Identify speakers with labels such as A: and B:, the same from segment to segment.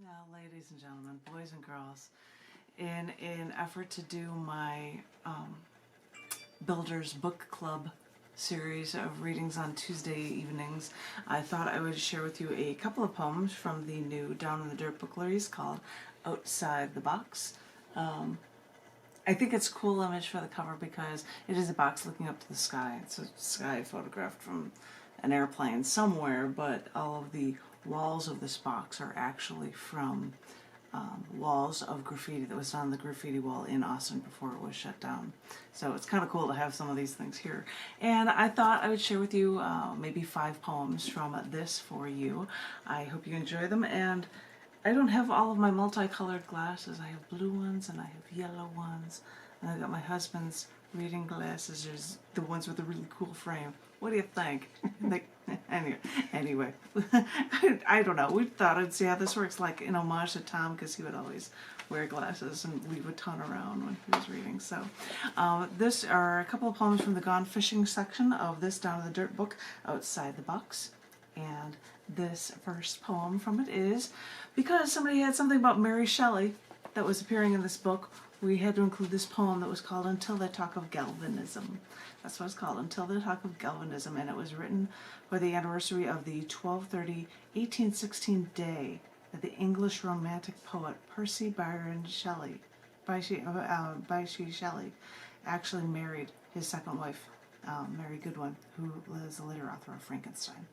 A: Now, ladies and gentlemen, boys and girls, in an effort to do my Builders Book Club series of readings on Tuesday evenings, I thought I would share with you a couple of poems from the new Down in the Dirt book series called Outside the Box. I think it's a cool image for the cover because it is a box looking up to the sky. It's a sky photographed from an airplane somewhere, but all of the walls of this box are actually from walls of graffiti that was on the graffiti wall in Austin before it was shut down. So it's kind of cool to have some of these things here. And I thought I would share with you maybe 5 poems from this for you. I hope you enjoy them. And I don't have all of my multicolored glasses. I have blue ones and I have yellow ones. And I got my husband's reading glasses, there's the ones with a really cool frame. What do you think? Anyway, I don't know. We thought I'd see how this works, like in homage to Tom, because he would always wear glasses and we would ton around when he was reading. So this are a couple of poems from the Gone Fishing section of this Down in the Dirt book, Outside the Box. And this first poem from it is, because somebody had something about Mary Shelley that was appearing in this book, we had to include this poem that was called Until They Talk of Galvanism. That's what it's called, Until They Talk of Galvanism, and it was written for the anniversary of the 12/30/1816 day that the English Romantic poet Percy Byron Shelley, Shelley, actually married his second wife, Mary Goodwin, who was the later author of Frankenstein.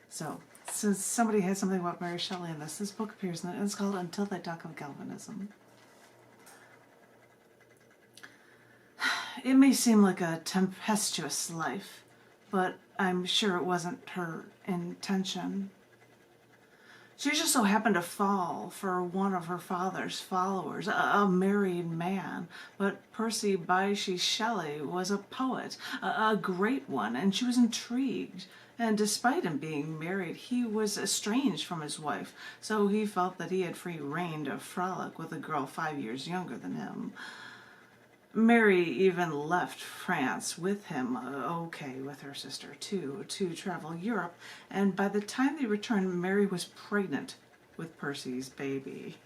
A: So, since somebody had something about Mary Shelley in this book appears in it, and it's called Until They Talk of Galvanism. It may seem like a tempestuous life, but I'm sure it wasn't her intention. She just so happened to fall for one of her father's followers, a married man. But Percy Bysshe Shelley was a poet, a great one, and she was intrigued. And despite him being married, he was estranged from his wife, so he felt that he had free rein to frolic with a girl 5 years younger than him. Mary even left France with him, with her sister too, to travel Europe, and by the time they returned, Mary was pregnant with Percy's baby.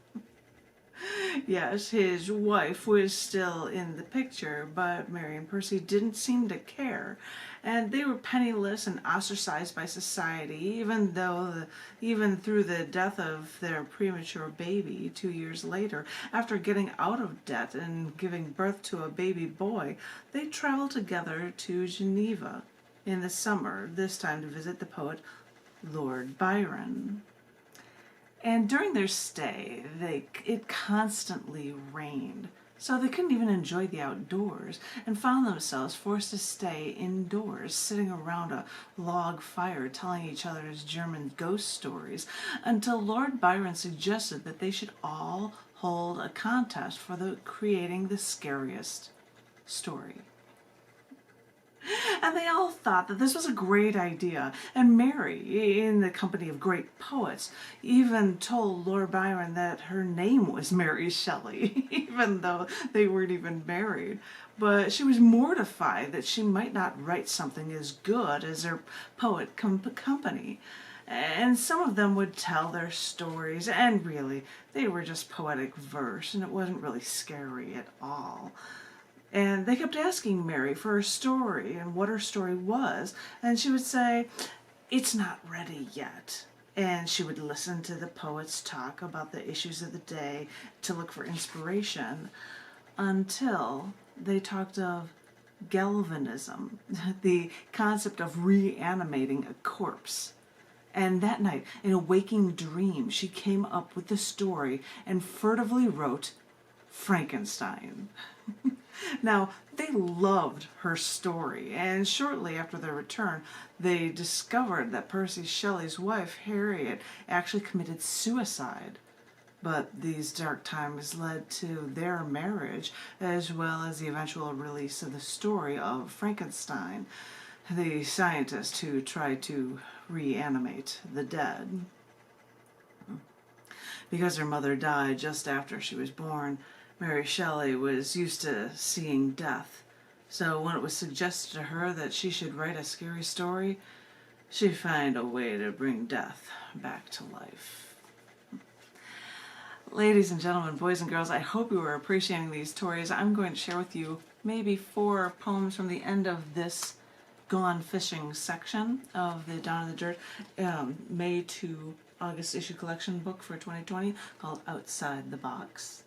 A: Yes, his wife was still in the picture, but Mary and Percy didn't seem to care, and they were penniless and ostracized by society, even through the death of their premature baby 2 years later. After getting out of debt and giving birth to a baby boy, they traveled together to Geneva in the summer, this time to visit the poet Lord Byron. And during their stay, it constantly rained, so they couldn't even enjoy the outdoors and found themselves forced to stay indoors, sitting around a log fire telling each other's German ghost stories, until Lord Byron suggested that they should all hold a contest for creating the scariest story. And they all thought that this was a great idea, and Mary, in the company of great poets, even told Lord Byron that her name was Mary Shelley, even though they weren't even married. But she was mortified that she might not write something as good as her poet company. And some of them would tell their stories, and really, they were just poetic verse, and it wasn't really scary at all. And they kept asking Mary for her story and what her story was. And she would say, "It's not ready yet." And she would listen to the poets talk about the issues of the day to look for inspiration, until they talked of galvanism, the concept of reanimating a corpse. And that night, in a waking dream, she came up with the story and furtively wrote Frankenstein. Now, they loved her story, and shortly after their return, they discovered that Percy Shelley's wife, Harriet, actually committed suicide. But these dark times led to their marriage, as well as the eventual release of the story of Frankenstein, the scientist who tried to reanimate the dead. Because her mother died just after she was born, Mary Shelley was used to seeing death, so when it was suggested to her that she should write a scary story, she'd find a way to bring death back to life. Ladies and gentlemen, boys and girls, I hope you are appreciating these stories. I'm going to share with you maybe 4 poems from the end of this Gone Fishing section of the Dawn of the Dirt May to August issue collection book for 2020 called Outside the Box.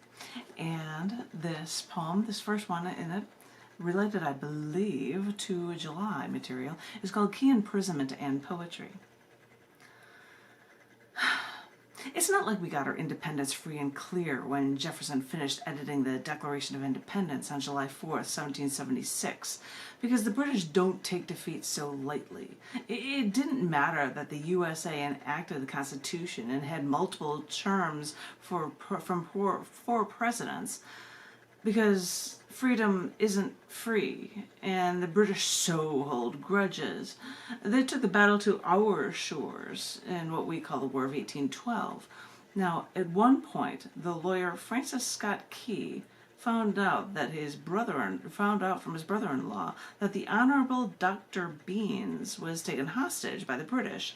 A: And this poem, this first one in it, related I believe to July material, is called Key Imprisonment and Poetry. It's not like we got our independence free and clear when Jefferson finished editing the Declaration of Independence on July 4th, 1776, because the British don't take defeat so lightly. It didn't matter that the USA enacted the Constitution and had multiple terms from 4 presidents, because freedom isn't free, and the British so hold grudges. They took the battle to our shores in what we call the War of 1812. Now, at one point, the lawyer Francis Scott Key found out from his brother-in-law that the Honorable Dr. Beans was taken hostage by the British.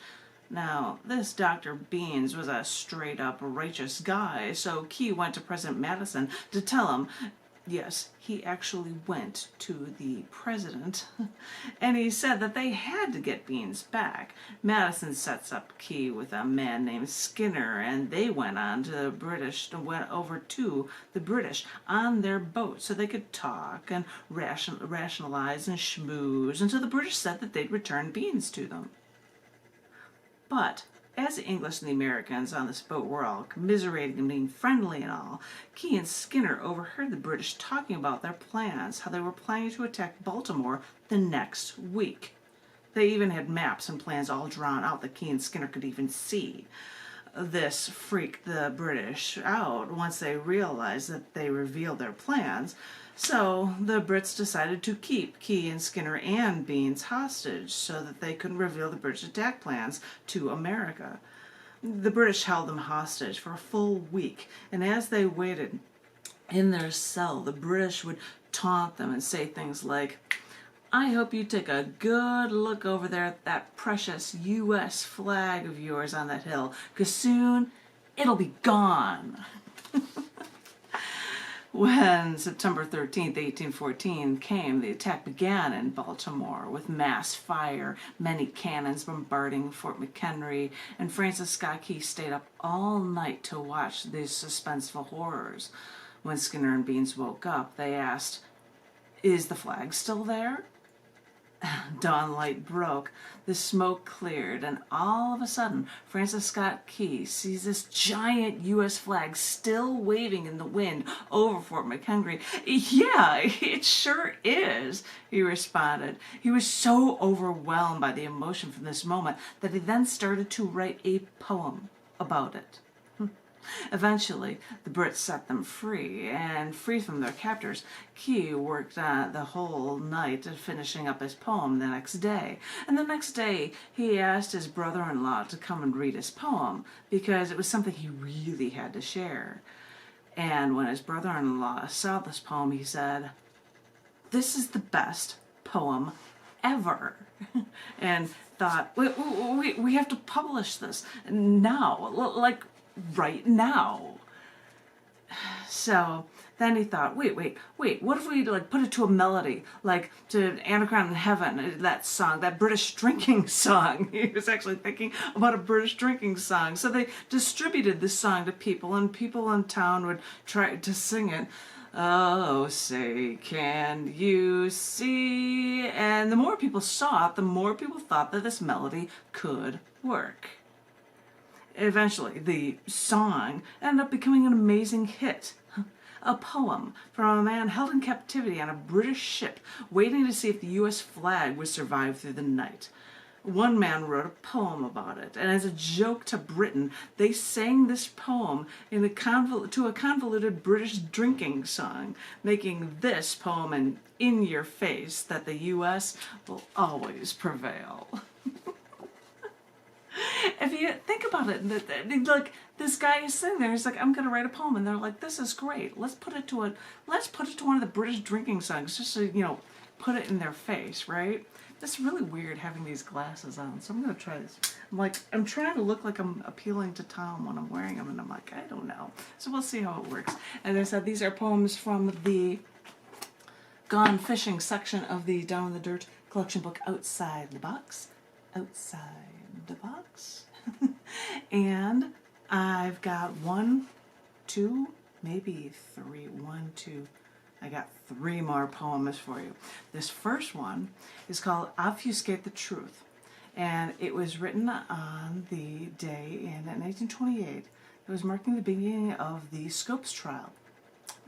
A: Now, this Dr. Beans was a straight-up righteous guy, so Key went to President Madison to tell him. Yes, he actually went to the president, and he said that they had to get Beans back. Madison sets up Key with a man named Skinner, and they went over to the British on their boat so they could talk and rationalize and schmooze until the British said that they'd return Beans to them. But as the English and the Americans on this boat were all commiserating and being friendly and all, Key and Skinner overheard the British talking about their plans, how they were planning to attack Baltimore the next week. They even had maps and plans all drawn out that Key and Skinner could even see. This freaked the British out once they realized that they revealed their plans. So the Brits decided to keep Key and Skinner and Beans hostage so that they couldn't reveal the British attack plans to America. The British held them hostage for a full week, and as they waited in their cell, the British would taunt them and say things like, "I hope you take a good look over there at that precious U.S. flag of yours on that hill, 'cause soon it'll be gone." When September 13th, 1814 came, the attack began in Baltimore with mass fire, many cannons bombarding Fort McHenry, and Francis Scott Key stayed up all night to watch these suspenseful horrors. When Skinner and Beans woke up, they asked, "Is the flag still there?" Dawnlight broke, the smoke cleared, and all of a sudden, Francis Scott Key sees this giant U.S. flag still waving in the wind over Fort McHenry. "Yeah, it sure is," he responded. He was so overwhelmed by the emotion from this moment that he then started to write a poem about it. Eventually, the Brits set them free, and free from their captors, Key worked the whole night finishing up his poem the next day. And the next day, he asked his brother-in-law to come and read his poem, because it was something he really had to share. And when his brother-in-law saw this poem, he said, "This is the best poem ever," and thought, we have to publish this now, like right now. So then he thought, wait, what if we put it to a melody, like to Anagram in Heaven, that song, that British drinking song. He was actually thinking about a British drinking song. So they distributed this song to people, and people in town would try to sing it. "Oh, say, can you see?" And the more people saw it, the more people thought that this melody could work. Eventually, the song ended up becoming an amazing hit. A poem from a man held in captivity on a British ship, waiting to see if the U.S. flag would survive through the night. One man wrote a poem about it, and as a joke to Britain, they sang this poem to a convoluted British drinking song, making this poem an in-your-face that the U.S. will always prevail. If you think about it, like this guy is sitting there, he's like, "I'm going to write a poem," and they're like, "This is great. Let's put it to one of the British drinking songs, just so put it in their face, right? It's really weird having these glasses on, so I'm going to try this. I'm trying to look like I'm appealing to Tom when I'm wearing them, and I'm like, I don't know. So we'll see how it works. As I said, these are poems from the Gone Fishing section of the Down in the Dirt collection book, Outside the Box. Outside the Box. And I've got 1, 2, maybe 3. 1, 2. I got 3 more poems for you. This first one is called Obfuscate the Truth, and it was written on the day in 1928. It was marking the beginning of the Scopes trial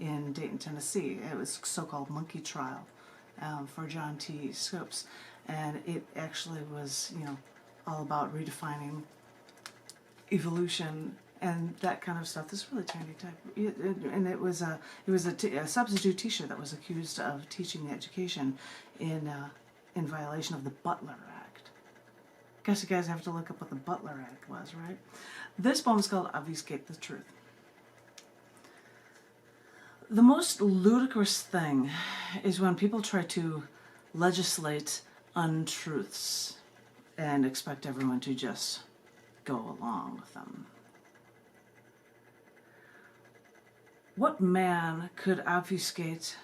A: in Dayton, Tennessee. It was so-called monkey trial for John T. Scopes, and it actually was, all about redefining evolution and that kind of stuff. This really tiny type, and it was a substitute teacher that was accused of teaching education in violation of the Butler Act. Guess you guys have to look up what the Butler Act was, right? This poem is called Obfuscate the Truth. The most ludicrous thing is when people try to legislate untruths and expect everyone to just go along with them. What man could obfuscate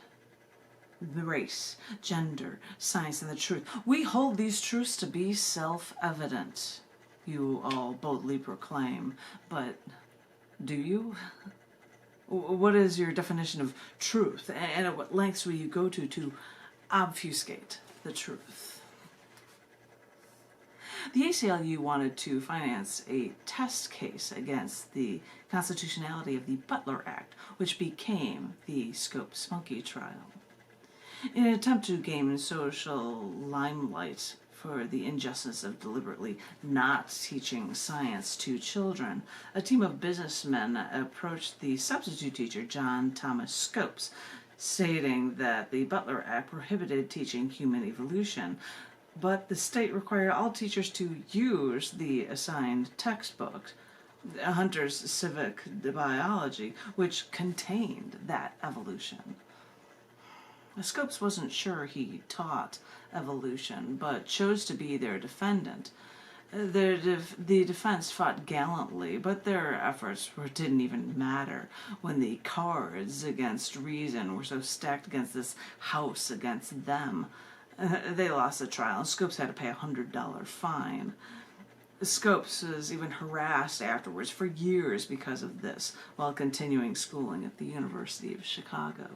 A: the race, gender, science, and the truth? We hold these truths to be self-evident, you all boldly proclaim, but do you? What is your definition of truth, and at what lengths will you go to obfuscate the truth? The ACLU wanted to finance a test case against the constitutionality of the Butler Act, which became the Scopes monkey trial. In an attempt to gain social limelight for the injustice of deliberately not teaching science to children, a team of businessmen approached the substitute teacher, John Thomas Scopes, stating that the Butler Act prohibited teaching human evolution, but the state required all teachers to use the assigned textbook, Hunter's Civic Biology, which contained that evolution. Scopes wasn't sure he taught evolution, but chose to be their defendant. The defense fought gallantly, but their efforts didn't even matter when the cards against reason were so stacked against this house against them. They lost the trial, and Scopes had to pay a $100 fine. Scopes was even harassed afterwards for years because of this, while continuing schooling at the University of Chicago.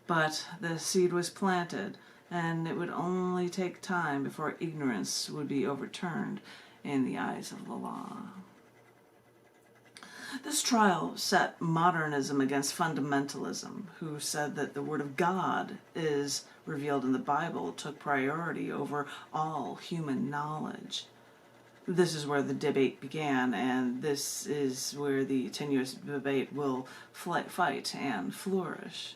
A: But the seed was planted, and it would only take time before ignorance would be overturned in the eyes of the law. This trial set modernism against fundamentalism, who said that the Word of God is revealed in the Bible, took priority over all human knowledge. This is where the debate began, and this is where the tenuous debate will fight and flourish.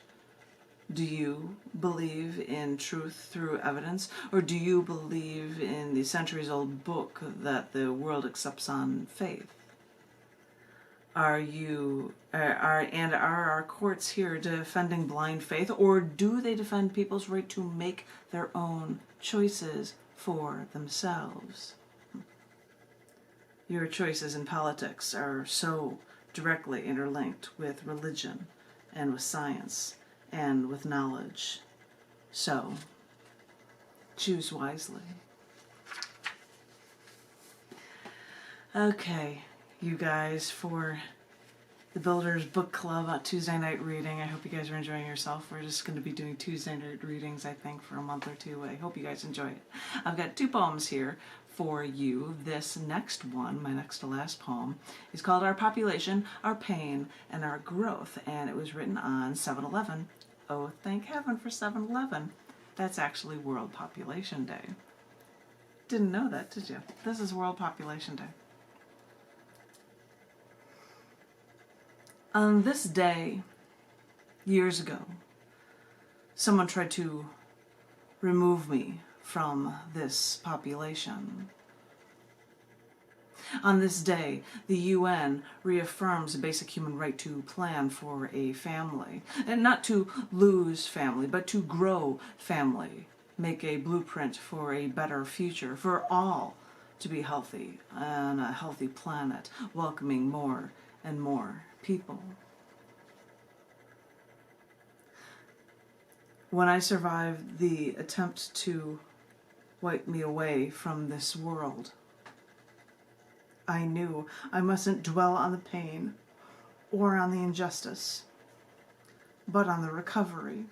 A: Do you believe in truth through evidence, or do you believe in the centuries-old book that the world accepts on faith? Are our courts here defending blind faith, or do they defend people's right to make their own choices for themselves? Your choices in politics are so directly interlinked with religion and with science and with knowledge. So, choose wisely. Okay, you guys, for the Builders Book Club Tuesday night reading. I hope you guys are enjoying yourself. We're just going to be doing Tuesday night readings, I think, for a month or two. I hope you guys enjoy it. I've got 2 poems here for you. This next one, my next to last poem, is called Our Population, Our Pain, and Our Growth, and it was written on 7/11. Oh, thank heaven for 7/11. That's actually World Population Day. Didn't know that, did you? This is World Population Day. On this day, years ago, someone tried to remove me from this population. On this day, the UN reaffirms the basic human right to plan for a family, and not to lose family, but to grow family, make a blueprint for a better future for all to be healthy on a healthy planet, welcoming more and more people. When I survived the attempt to wipe me away from this world, I knew I mustn't dwell on the pain or on the injustice, but on the recovery.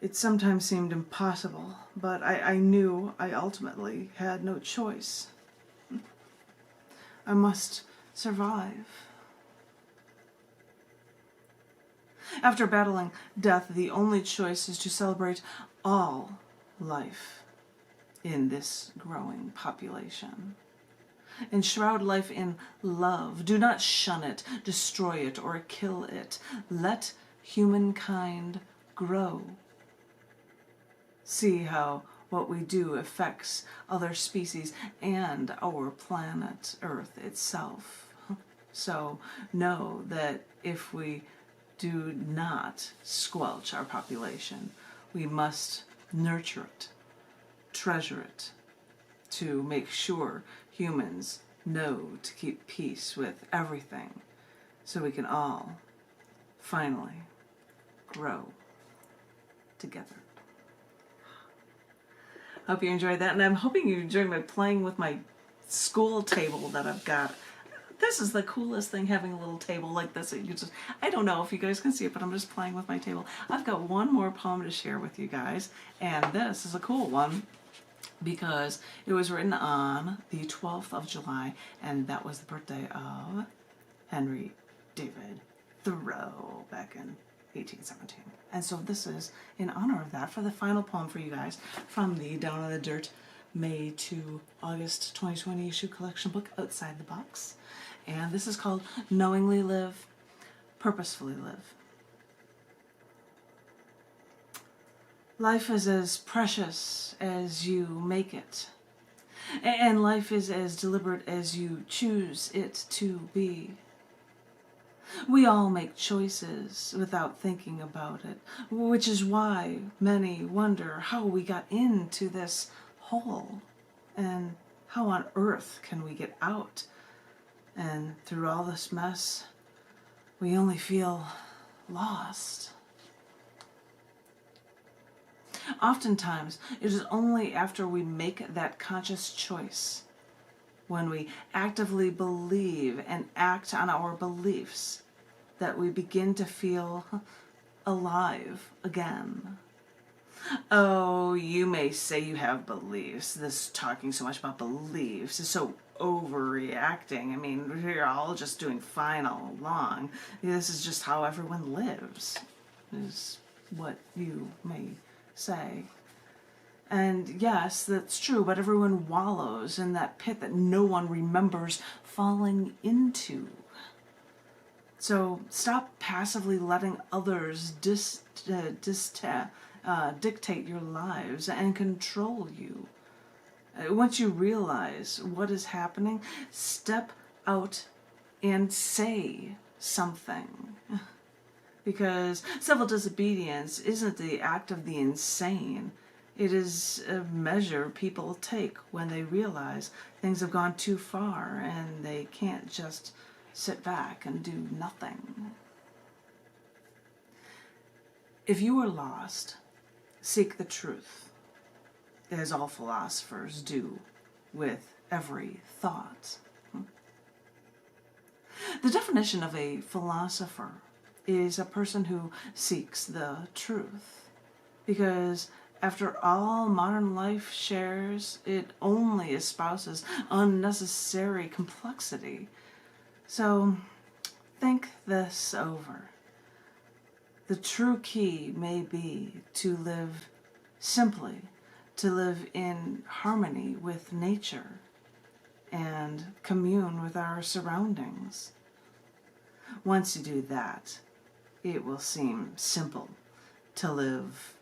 A: It sometimes seemed impossible, but I knew I ultimately had no choice. I must survive. After battling death, the only choice is to celebrate all life in this growing population. Enshroud life in love. Do not shun it, destroy it, or kill it. Let humankind grow. See how what we do affects other species and our planet Earth itself. So know that if we do not squelch our population, we must nurture it, treasure it, to make sure humans know to keep peace with everything, so we can all finally grow together. Hope you enjoyed that, and I'm hoping you enjoyed my playing with my school table that I've got. This is the coolest thing, having a little table like this. That you just, I don't know if you guys can see it, but I'm just playing with my table. I've got one more poem to share with you guys, and this is a cool one because it was written on the 12th of July, and that was the birthday of Henry David Thoreau back in 1817. And so this is in honor of that for the final poem for you guys from the Down in the Dirt May to August 2020 issue collection book, Outside the Box. And this is called Knowingly Live, Purposefully Live. Life is as precious as you make it, and life is as deliberate as you choose it to be. We all make choices without thinking about it, which is why many wonder how we got into this hole and how on earth can we get out. And through all this mess, we only feel lost. Oftentimes, it is only after we make that conscious choice, when we actively believe and act on our beliefs, that we begin to feel alive again. Oh, you may say you have beliefs. This talking so much about beliefs is so overreacting. I mean, we're all just doing fine all along. This is just how everyone lives, is what you may say. And yes, that's true, but everyone wallows in that pit that no one remembers falling into. So stop passively letting others dictate your lives and control you. Once you realize what is happening, step out and say something. Because civil disobedience isn't the act of the insane. It is a measure people take when they realize things have gone too far and they can't just sit back and do nothing. If you are lost, seek the truth, as all philosophers do with every thought. The definition of a philosopher is a person who seeks the truth, because after all, modern life shares, it only espouses unnecessary complexity. So think this over. The true key may be to live simply, to live in harmony with nature and commune with our surroundings. Once you do that, it will seem simple to live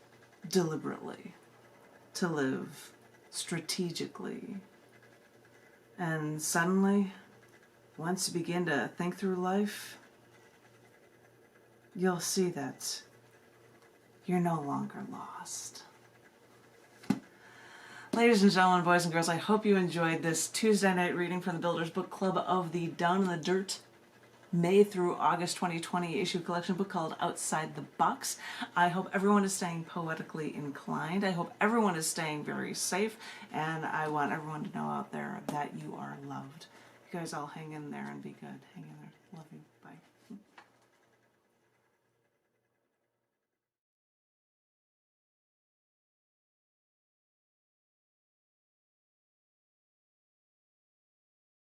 A: deliberately, to live strategically. And suddenly, once you begin to think through life, you'll see that you're no longer lost. Ladies and gentlemen, boys and girls, I hope you enjoyed this Tuesday night reading from the Builders Book Club of the Down in the Dirt May through August 2020 issue collection book called Outside the Box. I hope everyone is staying poetically inclined. I hope everyone is staying very safe, and I want everyone to know out there that you are loved. You guys all hang in there and be good. Hang in there. Love you.